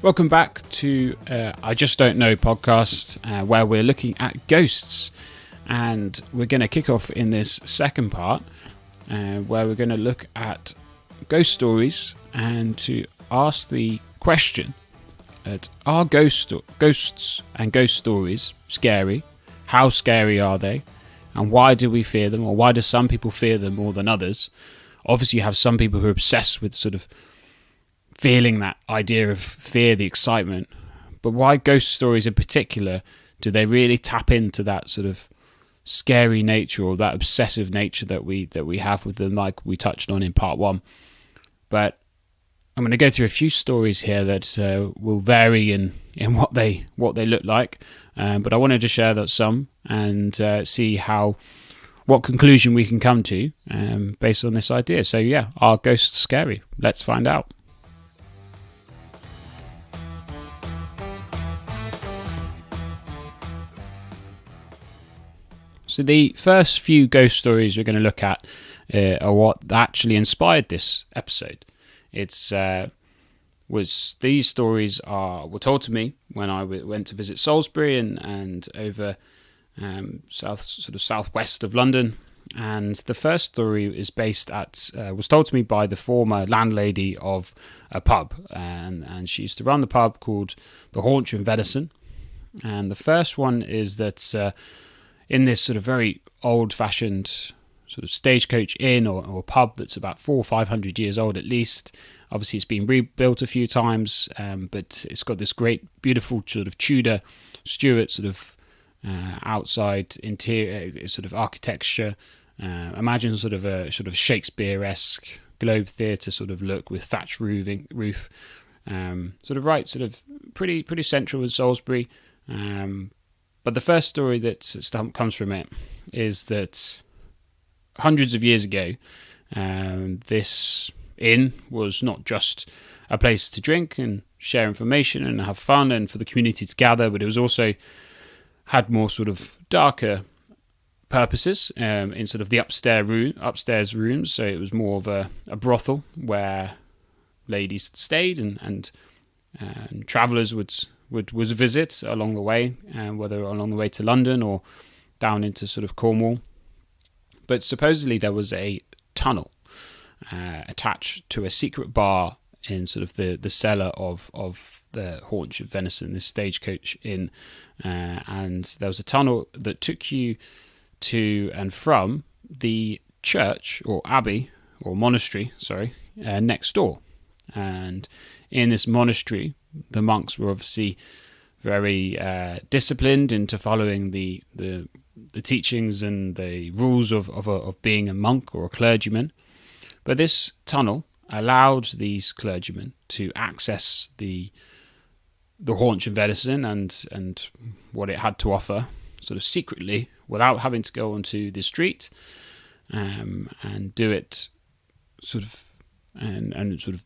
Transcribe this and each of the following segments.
Welcome back to I Just Don't Know podcast, where we're looking at ghosts. And we're going to kick off in this second part, where we're going to look at ghost stories and to ask the question, are ghosts and ghost stories scary? How scary are they? And why do we fear them? Or why do some people fear them more than others? Obviously, you have some people who are obsessed with sort of feeling that idea of fear, the excitement. But why ghost stories in particular? Do they really tap into that sort of scary nature or that obsessive nature that we have with them, like we touched on in part one? But I'm going to go through a few stories here that will vary in what they look like. But I wanted to share that some and see what conclusion we can come to based on this idea. So yeah, are ghosts scary? Let's find out. So the first few ghost stories we're going to look at are what actually inspired this episode. These stories were told to me when I went to visit Salisbury and over southwest of London. And the first story is was told to me by the former landlady of a pub, and she used to run the pub called the Haunch and Venison. And the first one is that in this sort of very old-fashioned sort of stagecoach inn or pub that's about 400 or 500 years old at least. Obviously, it's been rebuilt a few times, but it's got this great, beautiful sort of Tudor Stuart sort of outside interior sort of architecture. Imagine sort of a Shakespeare-esque Globe Theatre sort of look with thatched roof. Sort of pretty central in Salisbury. But the first story that comes from it is that hundreds of years ago, this inn was not just a place to drink and share information and have fun and for the community to gather, but it was also had more sort of darker purposes in sort of the upstairs rooms. So it was more of a brothel where ladies stayed and travellers would visit along the way, whether along the way to London or down into sort of Cornwall. But supposedly there was a tunnel attached to a secret bar in sort of the cellar of the Haunch of Venison, this stagecoach inn, and there was a tunnel that took you to and from the church or abbey or monastery, next door. And in this monastery, the monks were obviously very disciplined into following the teachings and the rules of being a monk or a clergyman. But this tunnel allowed these clergymen to access the Haunch and Venison and what it had to offer sort of secretly without having to go onto the street and do it sort of and sort of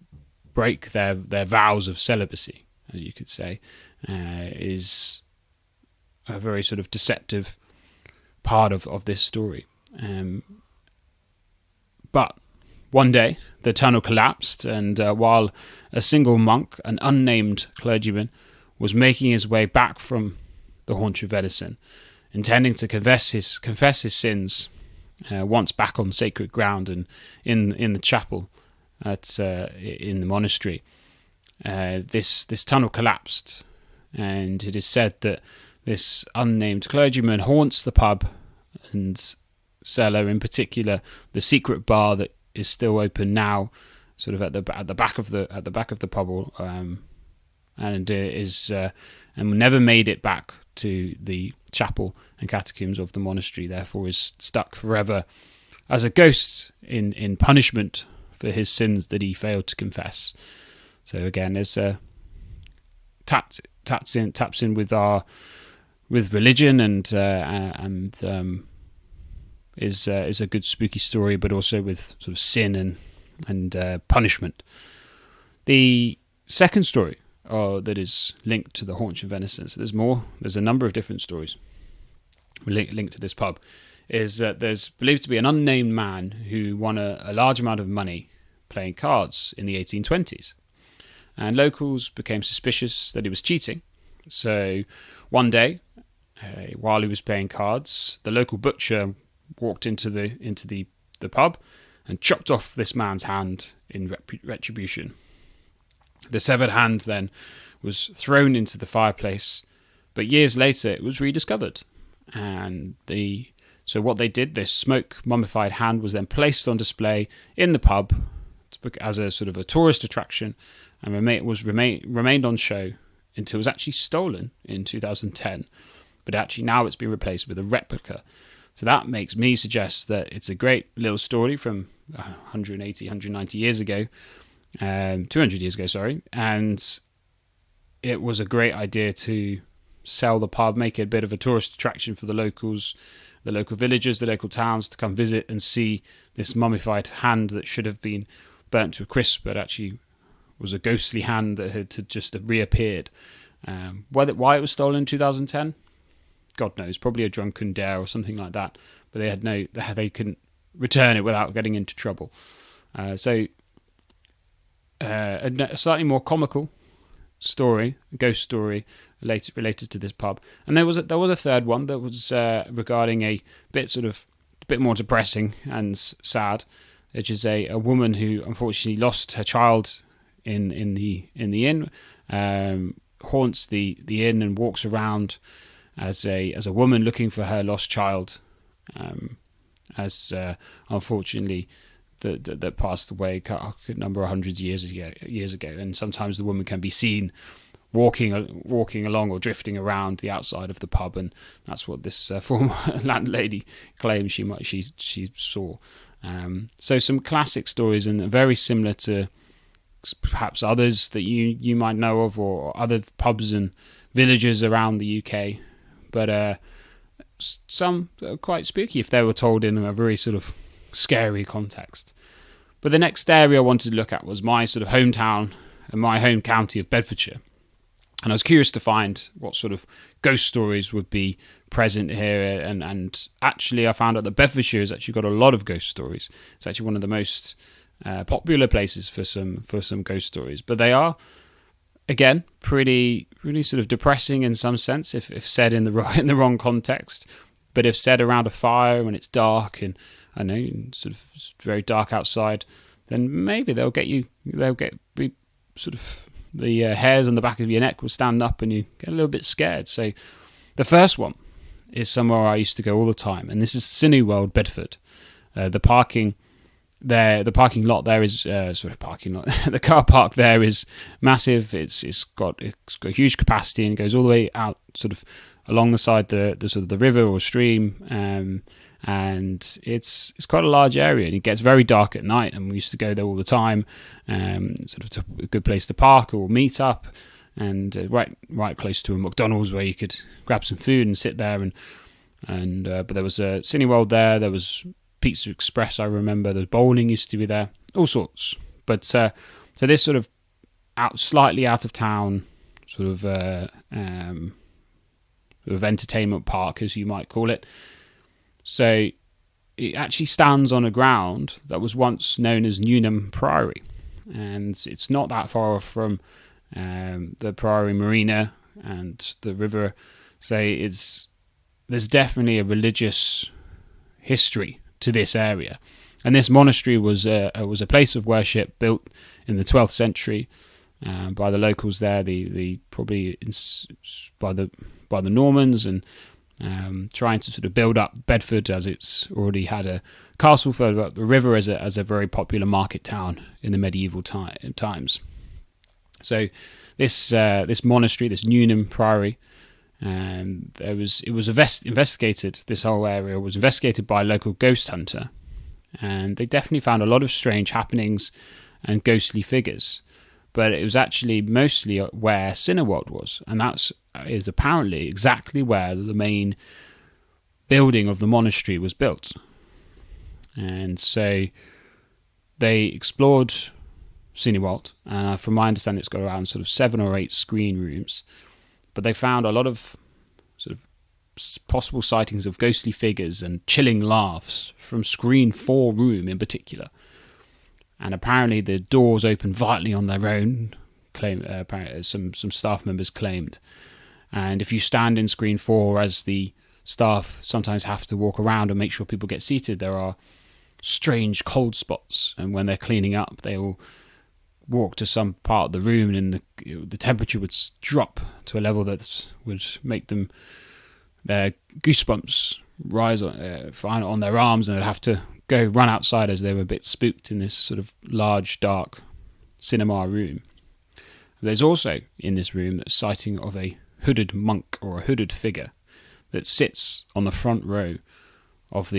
break their vows of celibacy, as you could say, is a very sort of deceptive part of this story. But one day the tunnel collapsed, and while a single monk, an unnamed clergyman, was making his way back from the Haunch of Venison, intending to confess his sins once back on sacred ground and in the chapel in the monastery, this tunnel collapsed, and it is said that this unnamed clergyman haunts the pub and cellar, in particular the secret bar that is still open now, sort of at the back of the pub, and never made it back to the chapel and catacombs of the monastery. Therefore, is stuck forever as a ghost in punishment for his sins that he failed to confess. So again, there's taps in with religion and is a good spooky story, but also with sort of sin and punishment. The second story that is linked to the Haunch of Venison, so there's a number of different stories linked to this pub, is that there's believed to be an unnamed man who won a large amount of money playing cards in the 1820s. and locals became suspicious that he was cheating. So one day, while he was playing cards, the local butcher walked into the pub and chopped off this man's hand in retribution. The severed hand then was thrown into the fireplace, but years later it was rediscovered. And so what they did, this smoke mummified hand was then placed on display in the pub as a sort of a tourist attraction, and remained on show until it was actually stolen in 2010. But actually now it's been replaced with a replica. So that makes me suggest that it's a great little story from 180, 190 years ago, 200 years ago, sorry, and it was a great idea to sell the pub, make it a bit of a tourist attraction for the locals, the local villagers, the local towns to come visit and see this mummified hand that should have been burnt to a crisp, but actually was a ghostly hand that had just reappeared. Why it was stolen in 2010, God knows, probably a drunken dare or something like that. But they couldn't return it without getting into trouble. So a slightly more comical story, a ghost story related to this pub. And there was a third one that was regarding a bit more depressing and sad, which is a woman who unfortunately lost her child in the inn, haunts the inn and walks around as a woman looking for her lost child, unfortunately that passed away a number of hundreds of years ago. And sometimes the woman can be seen walking along or drifting around the outside of the pub, and that's what this former landlady claims she saw. So some classic stories, and very similar to perhaps others that you might know of, or other pubs and villages around the UK. But some are quite spooky if they were told in a very sort of scary context. But the next area I wanted to look at was my sort of hometown and my home county of Bedfordshire. And I was curious to find what sort of ghost stories would be present here. And actually I found out that Bedfordshire has actually got a lot of ghost stories. It's actually one of the most popular places for some ghost stories. But they are, again, pretty sort of depressing in some sense if said in the wrong context. But if said around a fire when it's dark and I know sort of very dark outside, then maybe they'll get sort of the hairs on the back of your neck will stand up and you get a little bit scared. So the first one is somewhere I used to go all the time, and this is Cineworld, Bedford. The parking lot there is the car park there is massive. It's got huge capacity and goes all the way out sort of along the side the sort of the river or stream, and it's quite a large area, and it gets very dark at night, and we used to go there all the time, sort of a good place to park or meet up, and right close to a McDonald's where you could grab some food and sit there, and but there was a Cineworld there was Pizza Express, I remember. The bowling used to be there, all sorts. But so this sort of slightly out of town sort of entertainment park, as you might call it. So it actually stands on a ground that was once known as Newnham Priory, and it's not that far off from the Priory Marina and the river. So there's definitely a religious history to this area, and this monastery was a place of worship built in the 12th century by the locals there, by the Normans, and trying to sort of build up Bedford, as it's already had a castle further up the river as a very popular market town in the medieval times. So this monastery, this Newnham Priory, it was investigated. This whole area was investigated by a local ghost hunter, and they definitely found a lot of strange happenings and ghostly figures. But it was actually mostly where Cineworld was, and that is apparently exactly where the main building of the monastery was built. And so they explored Cineworld, and from my understanding, it's got around sort of 7 or 8 screen rooms. But they found a lot of sort of possible sightings of ghostly figures and chilling laughs from screen 4 room in particular. And apparently the doors opened violently on their own, some staff members claimed. And if you stand in screen 4, as the staff sometimes have to walk around and make sure people get seated, there are strange cold spots, and when they're cleaning up, they will walk to some part of the room, and the temperature would drop to a level that would make their goosebumps rise on their arms, and they'd have to run outside as they were a bit spooked in this sort of large, dark cinema room. There's also in this room a sighting of a hooded monk, or a hooded figure, that sits on the front row of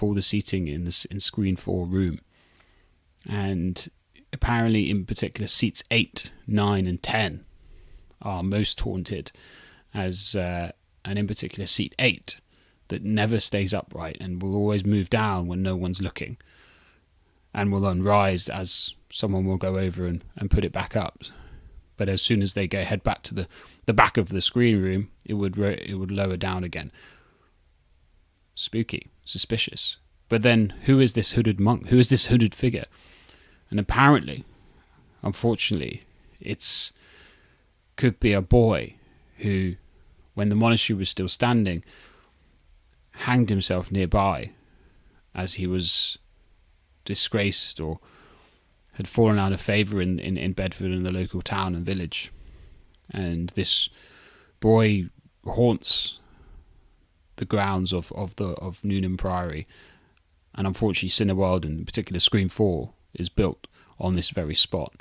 all the seating in screen 4 room. And apparently, in particular, seats 8, 9, and 10 are most haunted, and in particular, seat 8, that never stays upright and will always move down when no one's looking, and will then rise as someone will go over and put it back up. But as soon as they head back to the back of the screen room, it would lower down again. Spooky, suspicious. But then, who is this hooded monk? Who is this hooded figure? And apparently, unfortunately, could be a boy who, when the monastery was still standing, hanged himself nearby as he was disgraced or had fallen out of favour in Bedford and the local town and village. And this boy haunts the grounds of Newnham Priory, and unfortunately Cineworld, and in particular Screen 4, is built on this very spot.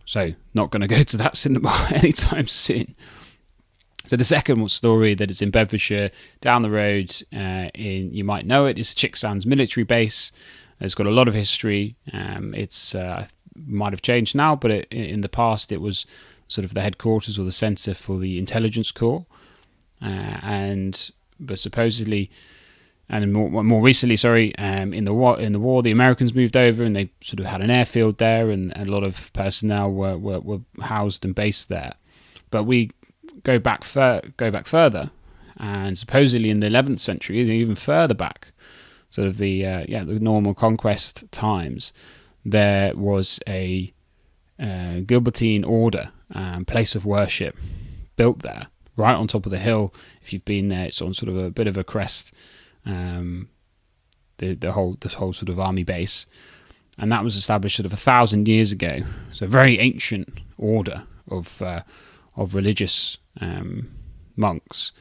So not going to go to that cinema anytime soon. So the second story that is in Bedfordshire, down the road, you might know it, is Chicksands military base. It's got a lot of history. It's might have changed now, but in the past it was sort of the headquarters or the centre for the intelligence corps. But supposedly, and more recently, in the war, the Americans moved over and they sort of had an airfield there, and a lot of personnel were housed and based there. But we go back further, and supposedly in the 11th century, even further back, sort of the normal conquest times, there was a Gilbertine order, place of worship built there, right on top of the hill. If you've been there, it's on sort of a bit of a crest. The whole sort of army base, and that was established sort of 1,000 years ago. So a very ancient order of religious monks.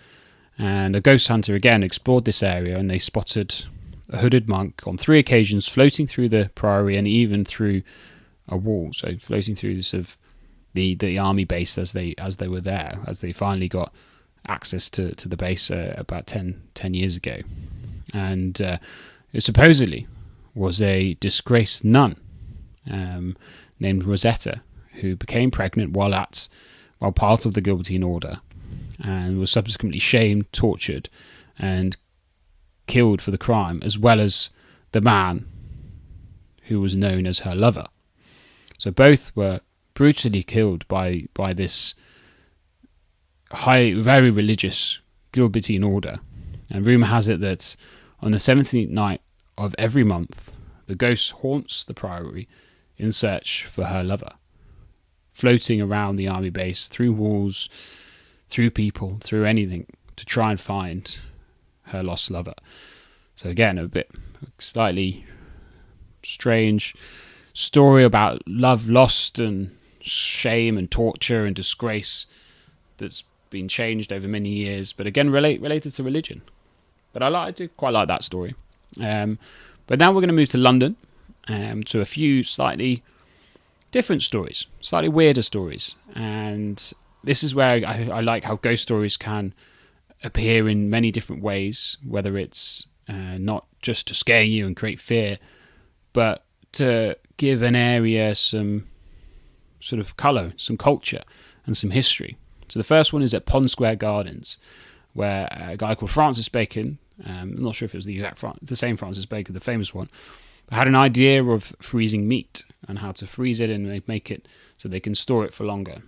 And a ghost hunter again explored this area, and they spotted a hooded monk on 3 occasions floating through the priory and even through a wall. So floating through the sort of the army base as they were there, as they finally got access to the base about 10 years ago. And it supposedly was a disgraced nun named Rosetta, who became pregnant while part of the Gilbertine order, and was subsequently shamed, tortured, and killed for the crime, as well as the man who was known as her lover. So both were brutally killed by this very religious Gilbertine order. And rumour has it that on the 17th night of every month, the ghost haunts the priory in search for her lover, floating around the army base, through walls, through people, through anything, to try and find her lost lover. So again, a bit slightly strange story about love lost and shame and torture and disgrace that's been changed over many years, but again related to religion. But I do quite like that story. But now we're going to move to London, to a few slightly different stories, slightly weirder stories. And this is where I like how ghost stories can appear in many different ways, whether it's not just to scare you and create fear, but to give an area some sort of colour, some culture, and some history. So the first one is at Pond Square Gardens, where a guy called Francis Bacon, I'm not sure if it was the same Francis Bacon, the famous one, but had an idea of freezing meat and how to freeze it and make it so they can store it for longer.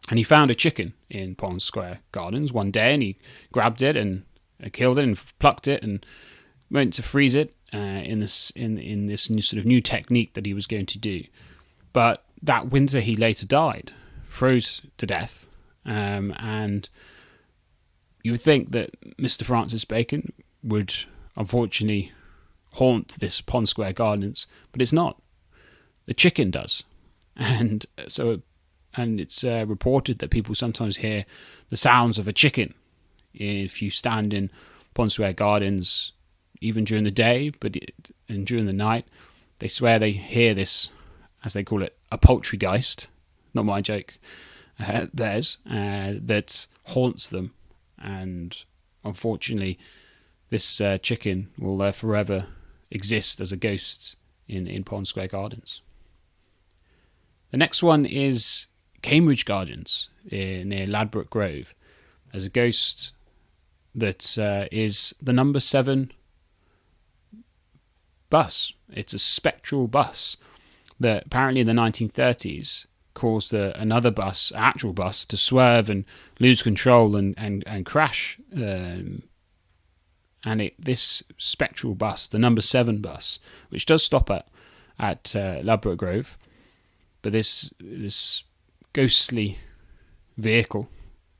And he found a chicken in Pond Square Gardens one day, and he grabbed it and killed it and plucked it and went to freeze it. in this new sort of new technique that he was going to do. But that winter, he later died, froze to death, and you would think that Mr. Francis Bacon would unfortunately haunt this Pond Square Gardens, but it's not. The chicken does, and it's reported that people sometimes hear the sounds of a chicken if you stand in Pond Square Gardens, even during the day, and during the night. They swear they hear this, as they call it, a poultrygeist, not my joke, theirs, that haunts them. And unfortunately, this chicken will forever exist as a ghost in Pond Square Gardens. The next one is Cambridge Gardens near Ladbroke Grove. There's a ghost that is the number 7 bus. It's a spectral bus that apparently in the 1930s caused another bus, an actual bus, to swerve and lose control and crash. This spectral bus, the number 7 bus, which does stop at Ladbroke Grove, but this ghostly vehicle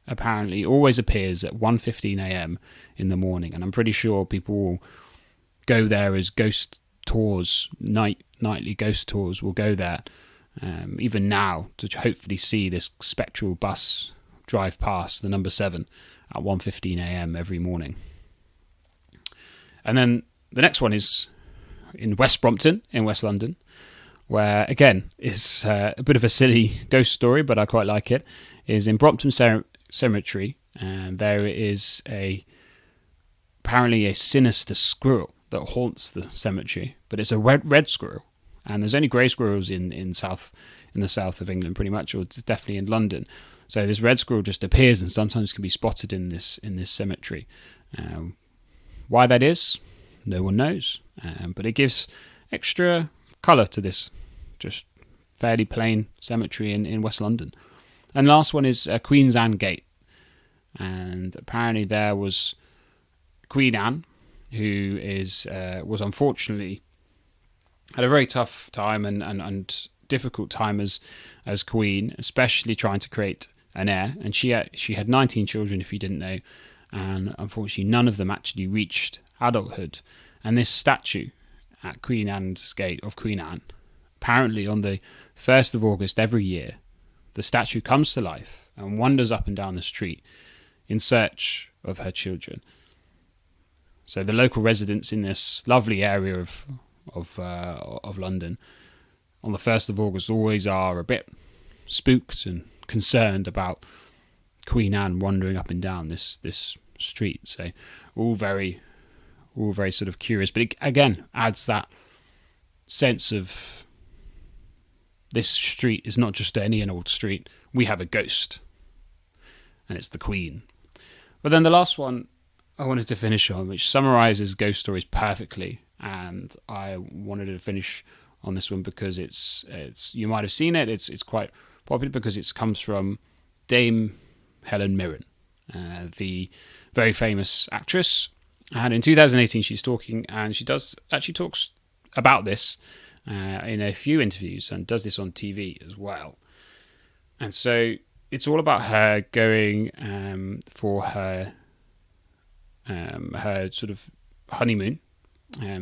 apparently always appears at 1:15 a.m. in the morning, and I'm pretty sure people will go there as ghost tours, nightly ghost tours will go there even now to hopefully see this spectral bus drive past the number 7 at 1:15 a.m. every morning. And then the next one is in West Brompton in West London, where again is a bit of a silly ghost story, but I quite like it. Is in Brompton Cemetery, and there is apparently a sinister squirrel that haunts the cemetery, but it's a red squirrel, and there's only grey squirrels in the south of England, pretty much, or definitely in London. So this red squirrel just appears and sometimes can be spotted in this cemetery. Why that is, no one knows, but it gives extra colour to this just fairly plain cemetery in West London. And last one is Queen's Anne Gate, and apparently there was Queen Anne, who was unfortunately had a very tough time and difficult time as queen, especially trying to create an heir. And she had 19 children, if you didn't know, and unfortunately none of them actually reached adulthood. And this statue at Queen Anne's Gate of Queen Anne, apparently on the 1st of August every year, the statue comes to life and wanders up and down the street in search of her children. So the local residents in this lovely area of London on the 1st of August always are a bit spooked and concerned about Queen Anne wandering up and down this street. So all very sort of curious, but it again adds that sense of this street is not just any old street. We have a ghost, and it's the Queen. But then the last one I wanted to finish on, which summarizes ghost stories perfectly, and I wanted to finish on this one because it's you might have seen it. It's quite popular because it comes from Dame Helen Mirren, the very famous actress. And in 2018, she's talking, and she talks about this in a few interviews and does this on TV as well. And so it's all about her going for her sort of honeymoon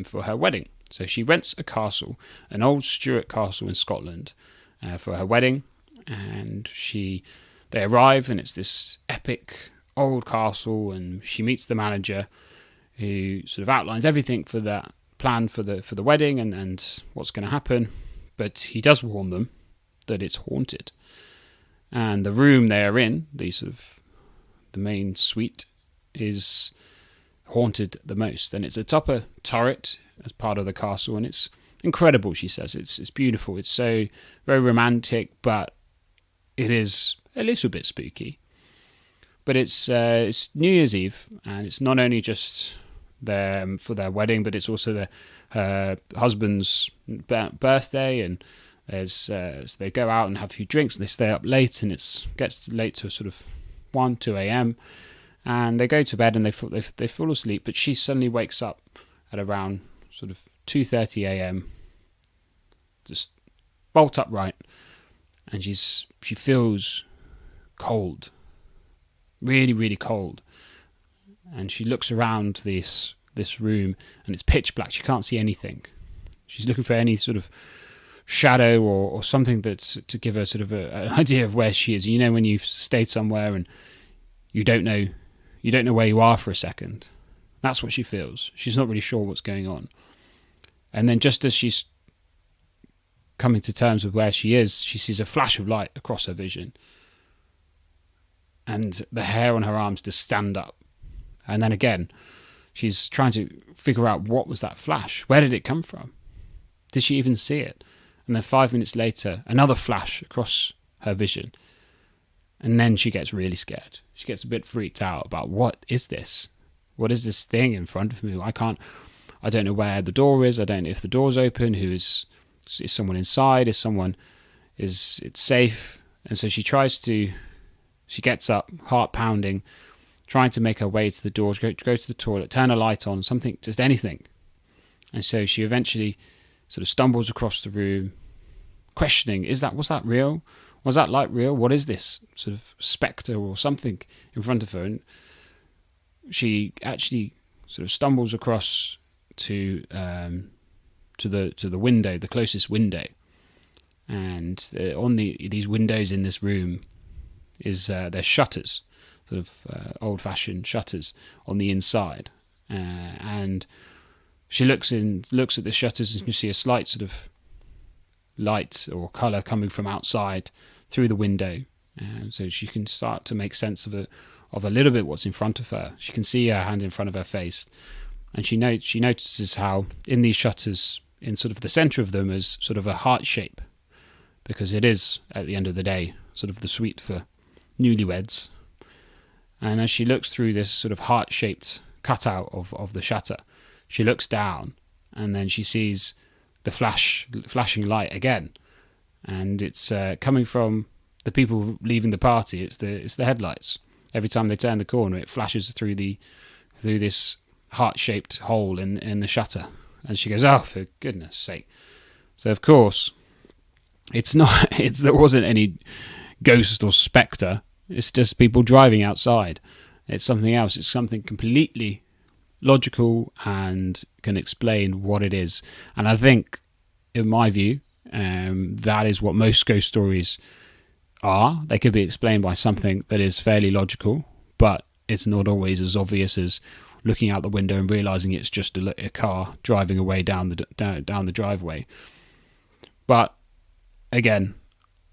for her wedding. So she rents a castle, an old Stuart castle in Scotland, for her wedding, and they arrive, and it's this epic old castle, and she meets the manager, who sort of outlines everything for that plan for the wedding and what's going to happen. But he does warn them that it's haunted, and the room they are in, the main suite, is haunted the most. And it's atop a turret as part of the castle, and it's incredible. She says it's beautiful. It's so very romantic, but it is a little bit spooky. But it's New Year's Eve, and it's not only just for their wedding, but it's also her husband's birthday, and so they go out and have a few drinks, and they stay up late, and it gets late to sort of 1-2 a.m. and they go to bed and they fall asleep. But she suddenly wakes up at around sort of 2:30 a.m. just bolt upright, and she feels cold, really, really cold. And she looks around this room, and it's pitch black. She can't see anything. She's looking for any sort of shadow or something that's to give her sort of an idea of where she is. You know, when you've stayed somewhere and you don't know where you are for a second. That's what she feels. She's not really sure what's going on. And then just as she's coming to terms with where she is, she sees a flash of light across her vision. And the hair on her arms just stand up. And then again, she's trying to figure out what was that flash? Where did it come from? Did she even see it? And then 5 minutes later, another flash across her vision. And then she gets really scared. She gets a bit freaked out about, what is this? What is this thing in front of me? I don't know where the door is. I don't know if the door's open. Is someone inside? Is it's safe? And so she gets up, heart pounding, trying to make her way to the door, go to the toilet, turn a light on, something, just anything. And so she eventually sort of stumbles across the room, questioning, was that real? Was that light real? What is this sort of spectre or something in front of her? And she actually sort of stumbles across to the window, the closest window. And on these windows in this room there's shutters, sort of old-fashioned shutters on the inside. And she looks at the shutters and can see a slight sort of light or colour coming from outside through the window. So she can start to make sense of a little bit what's in front of her. She can see her hand in front of her face. And she notices how in these shutters, in sort of the centre of them, is sort of a heart shape. Because it is, at the end of the day, sort of the suite for newlyweds. And as she looks through this sort of heart-shaped cutout of the shutter, she looks down, and then she sees the flashing light again. And it's coming from the people leaving the party. It's the headlights. Every time they turn the corner, it flashes through this heart-shaped hole in the shutter. And she goes, "Oh, for goodness sake!" So of course, there wasn't any ghost or spectre. It's just people driving outside. It's something else. It's something completely logical and can explain what it is. And I think, in my view, that is what most ghost stories are. They could be explained by something that is fairly logical, but it's not always as obvious as looking out the window and realising it's just a car driving away down the driveway. But again,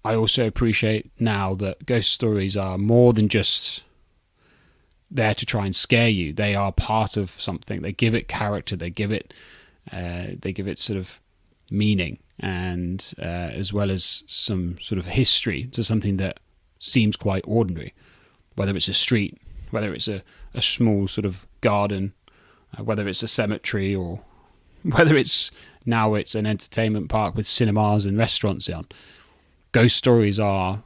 I also appreciate now that ghost stories are more than just there to try and scare you. They are part of something. They give it character. They give it sort of meaning, and as well as some sort of history to something that seems quite ordinary. Whether it's a street, whether it's a small sort of garden, whether it's a cemetery, or whether it's an entertainment park with cinemas and restaurants on. Ghost stories are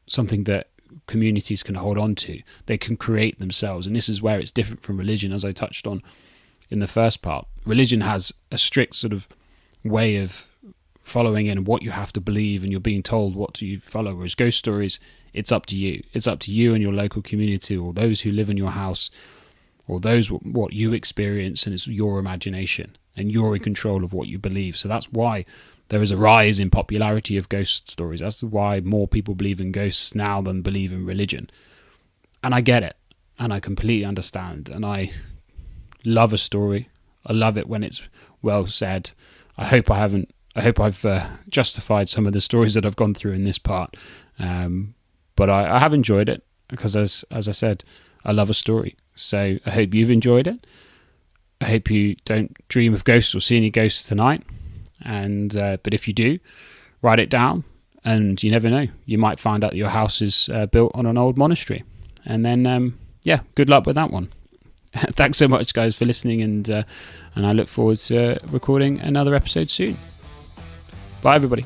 something that communities can hold on to. They can create themselves, and this is where it's different from religion, as I touched on in the first part. Religion has a strict sort of way of following in what you have to believe, and you're being told what to follow, whereas ghost stories, it's up to you. It's up to you and your local community, or those who live in your house, or those what you experience, and it's your imagination, and you're in control of what you believe. So that's why there is a rise in popularity of ghost stories. That's why more people believe in ghosts now than believe in religion. And I get it, and I completely understand, and I love a story. I love it when it's well said. I hope I've justified some of the stories that I've gone through in this part, but I have enjoyed it because, as I said, I love a story. So I hope you've enjoyed it. I hope you don't dream of ghosts or see any ghosts tonight. And but if you do, write it down, and you never know, you might find out that your house is built on an old monastery. And then good luck with that one. Thanks so much, guys, for listening, and I look forward to recording another episode soon. Bye, everybody.